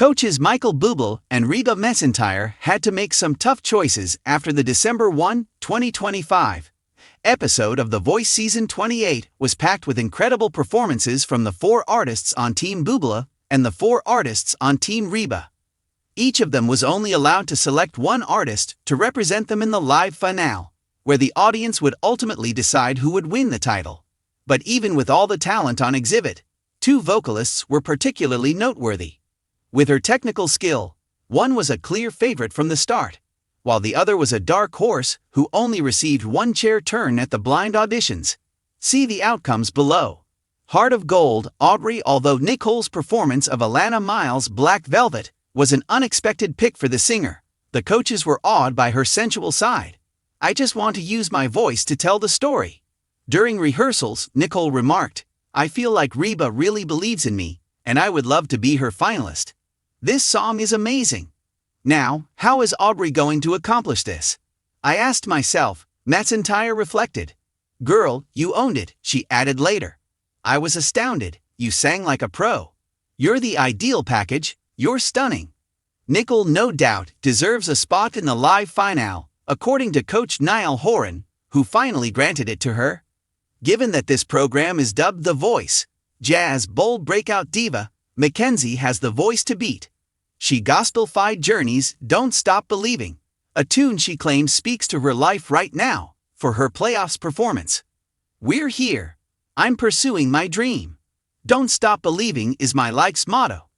Coaches Michael Bublé and Reba McEntire had to make some tough choices after the December 1, 2025 episode of The Voice Season 28 was packed with incredible performances from the 4 artists on Team Bublé and the 4 artists on Team Reeba. Each of them was only allowed to select one artist to represent them in the live finale, where the audience would ultimately decide who would win the title. But even with all the talent on exhibit, 2 vocalists were particularly noteworthy. With her technical skill, one was a clear favorite from the start, while the other was a dark horse who only received one chair turn at the blind auditions. See the outcomes below. Heart of Gold, Aubrey. Although Nicole's performance of Alana Miles' Black Velvet was an unexpected pick for the singer, the coaches were awed by her sensual side. I just want to use my voice to tell the story. During rehearsals, Nicole remarked, I feel like Reeba really believes in me, and I would love to be her finalist. This song is amazing. Now, how is Aubrey going to accomplish this? I asked myself, McEntire reflected. Girl, you owned it, she added later. I was astounded, you sang like a pro. You're the ideal package, you're stunning. Nicole no doubt deserves a spot in the live finale, according to coach Niall Horan, who finally granted it to her. Given that this program is dubbed The Voice, Jazz Bold Breakout Diva, Mackenzie has the voice to beat. She gospel-fied Journey's Don't Stop Believing, a tune she claims speaks to her life right now, for her playoffs performance. We're here. I'm pursuing my dream. Don't stop believing is my life's motto.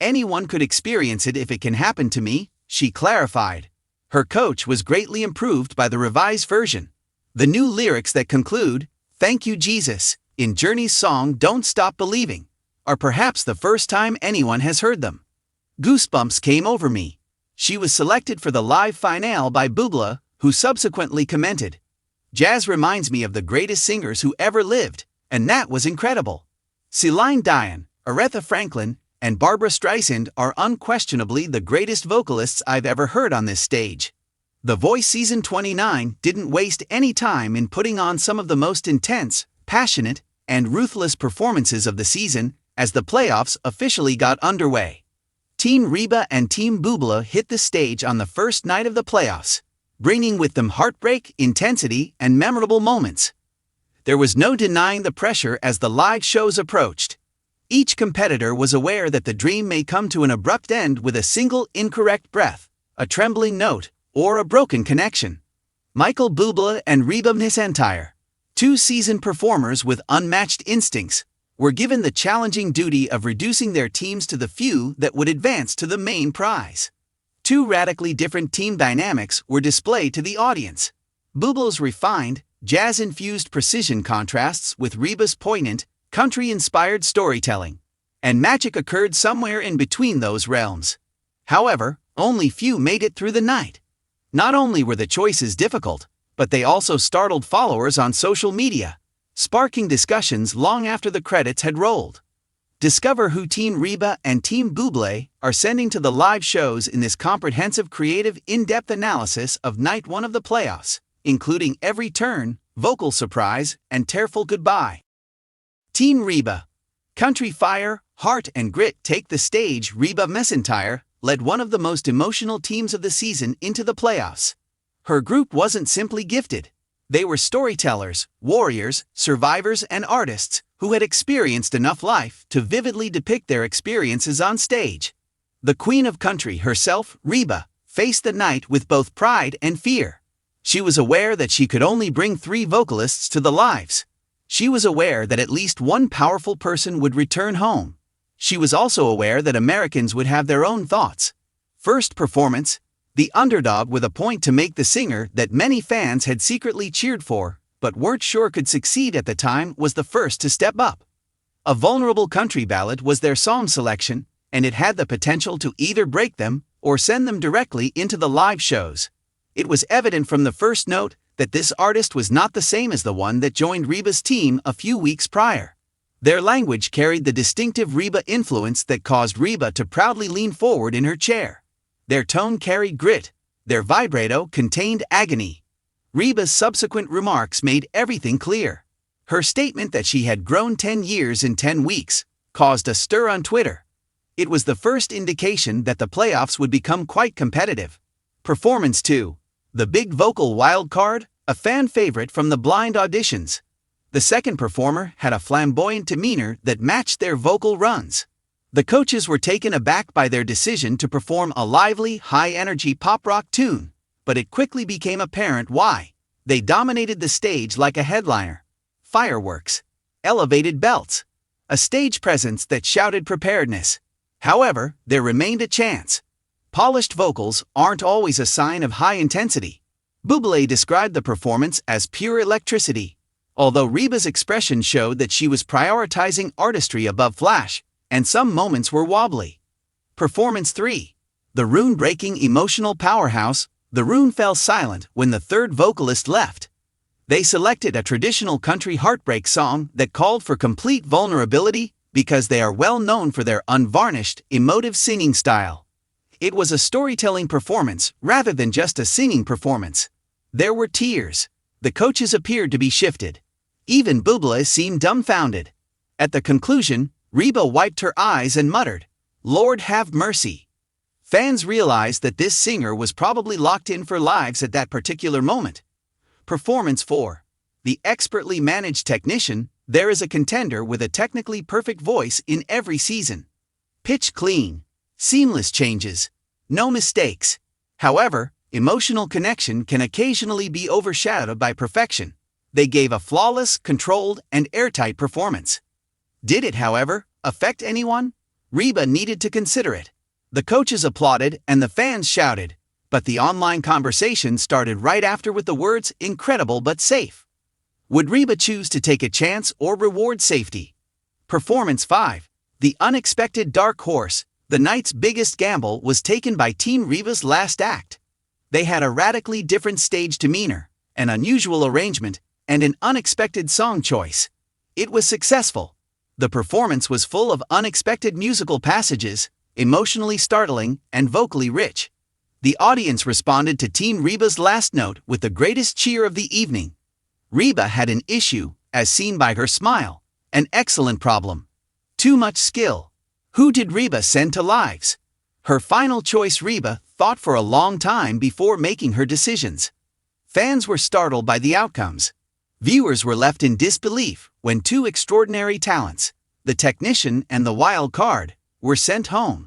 Anyone could experience it if it can happen to me, she clarified. Her coach was greatly improved by the revised version. The new lyrics that conclude, Thank you Jesus, in Journey's song Don't Stop Believing, are perhaps the first time anyone has heard them. Goosebumps came over me. She was selected for the live finale by Bublé, who subsequently commented, Jazz reminds me of the greatest singers who ever lived, and that was incredible. Celine Dion, Aretha Franklin, and Barbra Streisand are unquestionably the greatest vocalists I've ever heard on this stage. The Voice Season 29 didn't waste any time in putting on some of the most intense, passionate, and ruthless performances of the season as the playoffs officially got underway. Team Reeba and Team Bublé hit the stage on the first night of the playoffs, bringing with them heartbreak, intensity, and memorable moments. There was no denying the pressure as the live shows approached. Each competitor was aware that the dream may come to an abrupt end with a single incorrect breath, a trembling note, or a broken connection. Michael Bublé and Reba McEntire, 2 seasoned performers with unmatched instincts, were given the challenging duty of reducing their teams to the few that would advance to the main prize. 2 radically different team dynamics were displayed to the audience. Bublé's refined, jazz-infused precision contrasts with Reba's poignant, country-inspired storytelling, and magic occurred somewhere in between those realms. However, only few made it through the night. Not only were the choices difficult, but they also startled followers on social media, sparking discussions long after the credits had rolled. Discover who Team Reeba and Team Bublé are sending to the live shows in this comprehensive, creative, in-depth analysis of Night 1 of the playoffs, including every turn, vocal surprise, and tearful goodbye. Team Reeba. Country fire, heart, and grit take the stage. Reba McEntire led one of the most emotional teams of the season into the playoffs. Her group wasn't simply gifted. They were storytellers, warriors, survivors, and artists who had experienced enough life to vividly depict their experiences on stage. The Queen of Country herself, Reeba, faced the night with both pride and fear. She was aware that she could only bring 3 vocalists to the lives. She was aware that at least one powerful person would return home. She was also aware that Americans would have their own thoughts. First performance, the underdog with a point to make, the singer that many fans had secretly cheered for, but weren't sure could succeed at the time, was the first to step up. A vulnerable country ballad was their song selection, and it had the potential to either break them or send them directly into the live shows. It was evident from the first note that this artist was not the same as the one that joined Reba's team a few weeks prior. Their language carried the distinctive Reeba influence that caused Reeba to proudly lean forward in her chair. Their tone carried grit. Their vibrato contained agony. Reba's subsequent remarks made everything clear. Her statement that she had grown 10 years in 10 weeks caused a stir on Twitter. It was the first indication that the playoffs would become quite competitive. Performance 2. The Big Vocal Wild Card, a fan favorite from the blind auditions. The second performer had a flamboyant demeanor that matched their vocal runs. The coaches were taken aback by their decision to perform a lively, high-energy pop-rock tune, but it quickly became apparent why. They dominated the stage like a headliner. Fireworks, elevated belts, a stage presence that shouted preparedness. However, there remained a chance. Polished vocals aren't always a sign of high intensity. Bublé described the performance as pure electricity, although Reba's expression showed that she was prioritizing artistry above flash, and some moments were wobbly. Performance 3. The rune-breaking emotional powerhouse. The rune fell silent when the third vocalist left. They selected a traditional country heartbreak song that called for complete vulnerability because they are well known for their unvarnished, emotive singing style. It was a storytelling performance rather than just a singing performance. There were tears. The coaches appeared to be shifted. Even Bublé seemed dumbfounded. At the conclusion, Reeba wiped her eyes and muttered, "Lord have mercy." Fans realized that this singer was probably locked in for lives at that particular moment. Performance 4. The expertly managed technician. There is a contender with a technically perfect voice in every season. Pitch clean, seamless changes, no mistakes. However, emotional connection can occasionally be overshadowed by perfection. They gave a flawless, controlled, and airtight performance. Did it, however, affect anyone? Reeba needed to consider it. The coaches applauded and the fans shouted, but the online conversation started right after with the words, "incredible but safe." Would Reeba choose to take a chance or reward safety? Performance 5. The unexpected dark horse. The night's biggest gamble was taken by Team Reba's last act. They had a radically different stage demeanor, an unusual arrangement, and an unexpected song choice. It was successful. The performance was full of unexpected musical passages, emotionally startling, and vocally rich. The audience responded to Team Reba's last note with the greatest cheer of the evening. Reeba had an issue, as seen by her smile, an excellent problem. Too much skill. Who did Reeba send to lives? Her final choice. Reeba thought for a long time before making her decisions. Fans were startled by the outcomes. Viewers were left in disbelief when two extraordinary talents, the technician and the wild card, were sent home.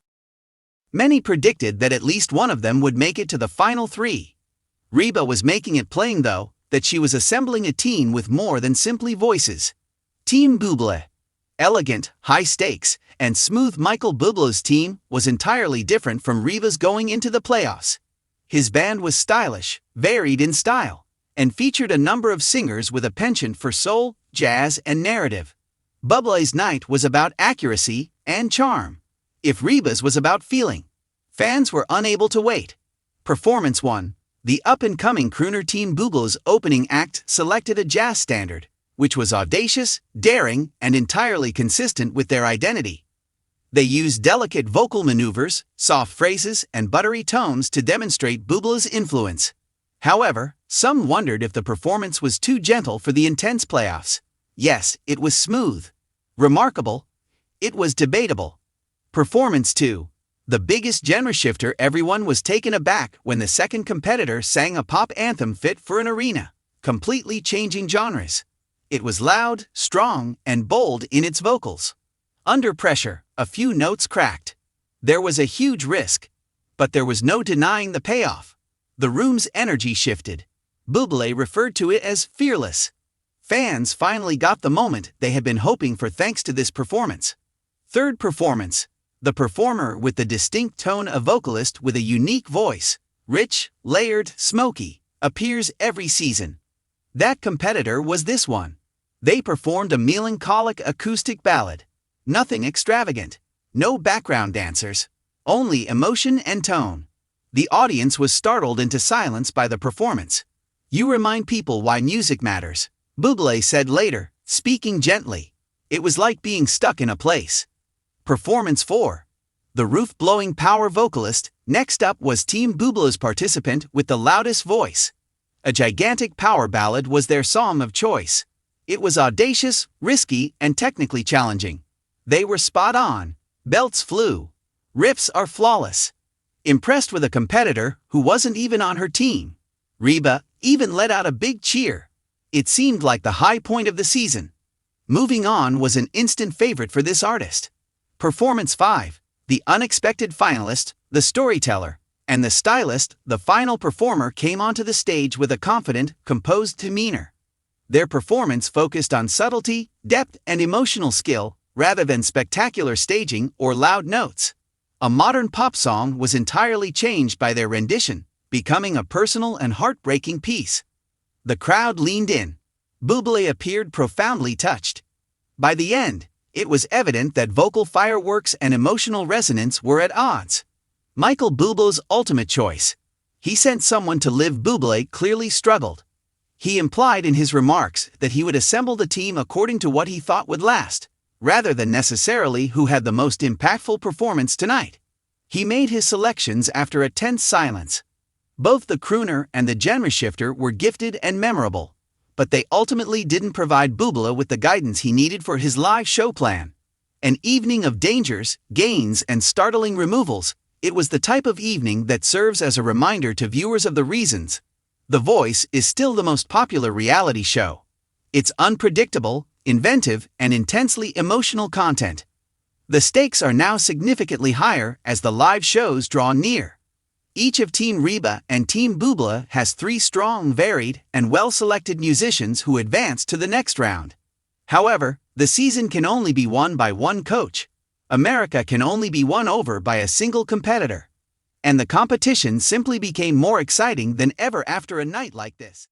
Many predicted that at least one of them would make it to the final 3. Reeba was making it plain, though, that she was assembling a team with more than simply voices. Team Bublé. Elegant, high stakes, and smooth. Michael Bublé's team was entirely different from Reba's going into the playoffs. His band was stylish, varied in style, and featured a number of singers with a penchant for soul, jazz, and narrative. Bublé's night was about accuracy and charm. If Reba's was about feeling. Fans were unable to wait. Performance 1. The up-and-coming crooner. Team Bublé's opening act selected a jazz standard, which was audacious, daring, and entirely consistent with their identity. They used delicate vocal maneuvers, soft phrases, and buttery tones to demonstrate Bublé's influence. However, some wondered if the performance was too gentle for the intense playoffs. Yes, it was smooth. Remarkable. It was debatable. Performance 2. The biggest genre shifter. Everyone was taken aback when the second competitor sang a pop anthem fit for an arena, completely changing genres. It was loud, strong, and bold in its vocals. Under pressure, a few notes cracked. There was a huge risk, but there was no denying the payoff. The room's energy shifted. Bublé referred to it as fearless. Fans finally got the moment they had been hoping for thanks to this performance. Third performance. The performer with the distinct tone. A vocalist with a unique voice, rich, layered, smoky, appears every season. That competitor was this one. They performed a melancholic acoustic ballad. Nothing extravagant. No background dancers. Only emotion and tone. The audience was startled into silence by the performance. "You remind people why music matters," Bublé said later, speaking gently. "It was like being stuck in a place." Performance 4. The roof-blowing power vocalist. Next up was Team Bublé's participant with the loudest voice. A gigantic power ballad was their song of choice. It was audacious, risky, and technically challenging. They were spot on. Belts flew. Riffs are flawless. Impressed with a competitor who wasn't even on her team. Reba even let out a big cheer. It seemed like the high point of the season. Moving On was an instant favorite for this artist. Performance 5, the unexpected finalist, the storyteller, and the stylist, the final performer came onto the stage with a confident, composed demeanor. Their performance focused on subtlety, depth, and emotional skill, rather than spectacular staging or loud notes. A modern pop song was entirely changed by their rendition, becoming a personal and heartbreaking piece. The crowd leaned in. Bublé appeared profoundly touched. By the end, it was evident that vocal fireworks and emotional resonance were at odds. Michael Bublé's ultimate choice. He sent someone to live. Bublé clearly struggled. He implied in his remarks that he would assemble the team according to what he thought would last, rather than necessarily who had the most impactful performance tonight. He made his selections after a tense silence. Both the crooner and the genre shifter were gifted and memorable, but they ultimately didn't provide Bublé with the guidance he needed for his live show plan. An evening of dangers, gains, and startling removals, it was the type of evening that serves as a reminder to viewers of the reasons The Voice is still the most popular reality show. It's unpredictable, inventive, and intensely emotional content. The stakes are now significantly higher as the live shows draw near. Each of Team Reeba and Team Bublé has 3 strong, varied, and well-selected musicians who advance to the next round. However, the season can only be won by one coach. America can only be won over by a single competitor. And the competition simply became more exciting than ever after a night like this.